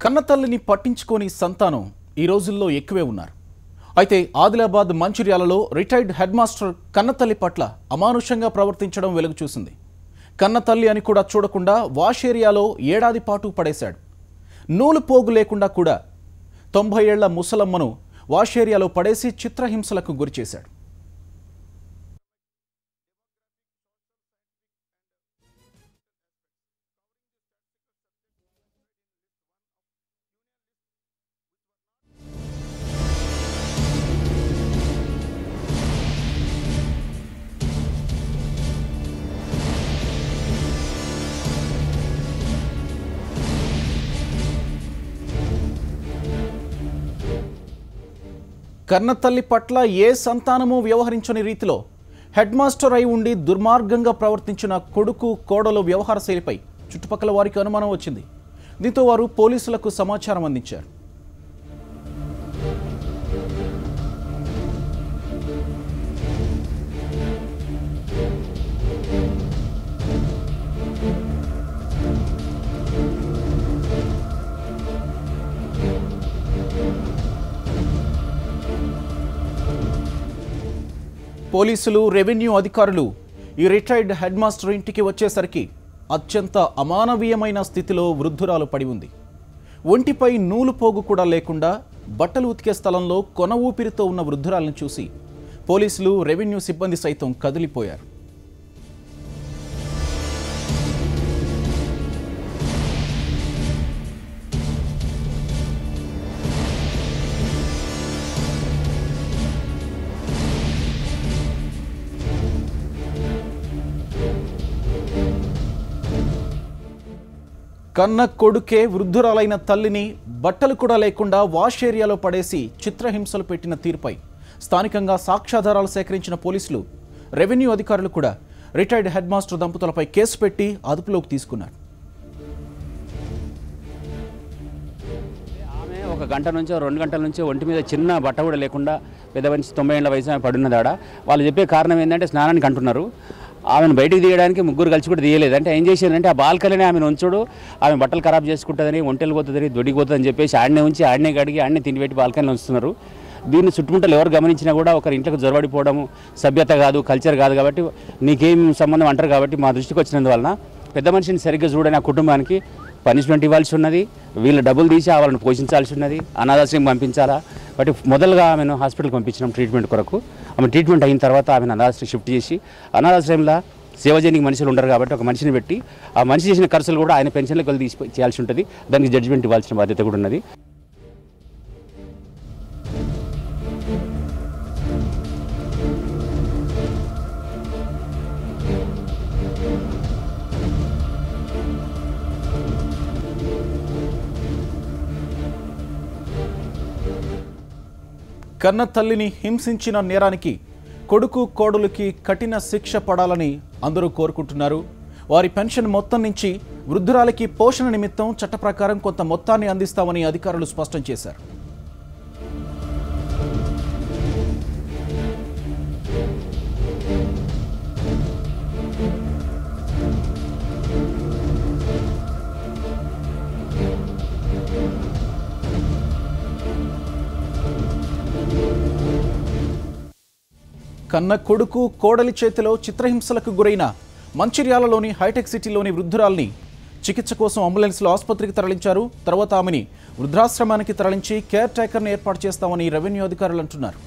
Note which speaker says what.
Speaker 1: కన్నతల్లిని పట్టించుకోని సంతానం ఈ రోజుల్లో ఎక్కువే ఉన్నారు. అయితే ఆదిలాబాద్ మంచిర్యాలలో రిటైర్డ్ హెడ్ మాస్టర్ కన్నతల్లి పట్ల అమానుషంగా ప్రవర్తించడం వెలుగు చూసింది. కన్నతల్లి అని కూడా చూడకుండా వాష్ ఏరియాలో ఏడాది పాటు పడేశాడు. నూలు పోగు లేకుండా కూడా 90 ఏళ్ల ముసలమ్మను వాష్ ఏరియాలో పడేసి చిత్రహింసలకు గురిచేశాడు. కన్నతల్లి పట్ల ఏ సంతానమూ వ్యవహరించని రీతిలో హెడ్ మాస్టర్ అయి ఉండి దుర్మార్గంగా ప్రవర్తించిన కొడుకు కోడలు వ్యవహార శైలిపై చుట్టుపక్కల వారికి అనుమానం వచ్చింది. దీంతో వారు పోలీసులకు సమాచారం అందించారు. పోలీసులు, రెవెన్యూ అధికారులు ఈ రిటైర్డ్ హెడ్ మాస్టర్ ఇంటికి వచ్చేసరికి అత్యంత అమానవీయమైన స్థితిలో వృద్ధురాలు పడి ఉంది. ఒంటిపై నూలు పోగు కూడా లేకుండా బట్టలు ఉతికే స్థలంలో కొన ఊపిరితో ఉన్న వృద్ధురాలను చూసి పోలీసులు, రెవెన్యూ సిబ్బంది సైతం కదిలిపోయారు. కన్న కొడుకే వృద్ధురాలైన తల్లిని బట్టలు కూడా లేకుండా వాష్ ఏరియాలో పడేసి చిత్రహింసలు పెట్టిన తీరుపై స్థానికంగా సాక్ష్యాధారాలు సేకరించిన పోలీసులు, రెవెన్యూ అధికారులు కూడా రిటైర్డ్ హెడ్ మాస్టర్ దంపతులపై కేసు పెట్టి అదుపులోకి తీసుకున్నారు.
Speaker 2: ఆమె 1 గంట నుంచో 2 గంటల నుంచో ఒంటి మీద చిన్న బట్ట కూడా లేకుండా పెద్ద మనిషి 90 ఏళ్ల వయసు ఆమె పడున్నదాడ. వాళ్ళు చెప్పే కారణం ఏంటంటే స్నానానికి అంటున్నారు. ఆమెను బయటికి తీయడానికి ముగ్గురు కలిసి కూడా తీయలేదు. అంటే ఏం చేశారంటే ఆ బాల్కనీని ఆమెను ఉంచుడు, ఆమె బట్టలు ఖరాబ్ చేసుకుంటుందని, ఒంటెలు పోతుందని, దొడిగిపోతుందని చెప్పేసి ఆడనే ఉంచి ఆడనే కడిగి ఆడనే తిండి పెట్టి బాల్కనీలో ఉంచుతున్నారు. దీన్ని చుట్టుముట్టలు ఎవరు గమనించినా కూడా ఒకరి ఇంట్లోకి జొరబడిపోవడము సభ్యత కాదు, కల్చర్ కాదు. కాబట్టి నీకేం సంబంధం అంటారు. కాబట్టి మా దృష్టికి వచ్చినందువలన పెద్ద మనిషిని సరిగ్గా చూడని ఆ కుటుంబానికి పనిష్మెంట్ ఇవ్వాల్సి ఉన్నది. వీళ్ళు డబ్బులు తీసి వాళ్ళని పోషించాల్సి ఉన్నది. అనాథాశ్రయం పంపించాలా. బట్ మొదలుగా ఆమెను హాస్పిటల్కి పంపించినాం ట్రీట్మెంట్ కొరకు. ఆమె ట్రీట్మెంట్ అయిన తర్వాత ఆమెను అనాథాశ్రయం షిఫ్ట్ చేసి, అనాథాశ్రయంలో సేవ చేయడానికి మనుషులు ఉండరు కాబట్టి ఒక మనిషిని పెట్టి ఆ మనిషి చేసిన ఖర్చులు కూడా ఆయన పెన్షన్లకు వెళ్ళి తీసి చేయాల్సి ఉంటుంది. దానికి జడ్జిమెంట్ ఇవ్వాల్సిన బాధ్యత కూడా ఉన్నది.
Speaker 1: కన్న తల్లిని హింసించిన నేరానికి కొడుకు కోడలుకి కఠిన శిక్ష పడాలని అందరూ కోరుకుంటున్నారు. వారి పెన్షన్ మొత్తం నుంచి వృద్ధురాలికి పోషణ నిమిత్తం చట్ట ప్రకారం కొంత మొత్తాన్ని అందిస్తామని అధికారులు స్పష్టం చేశారు. కన్న కొడుకు కోడలి చేతిలో చిత్రహింసలకు గురైన మంచిర్యాలలోని హైటెక్ సిటీలోని వృద్ధురాల్ని చికిత్స కోసం అంబులెన్స్లో ఆసుపత్రికి తరలించారు. తర్వాత ఆమెని వృద్ధాశ్రమానికి తరలించి కేర్ టేకర్ను ఏర్పాటు చేస్తామని రెవెన్యూ అధికారులు అంటున్నారు.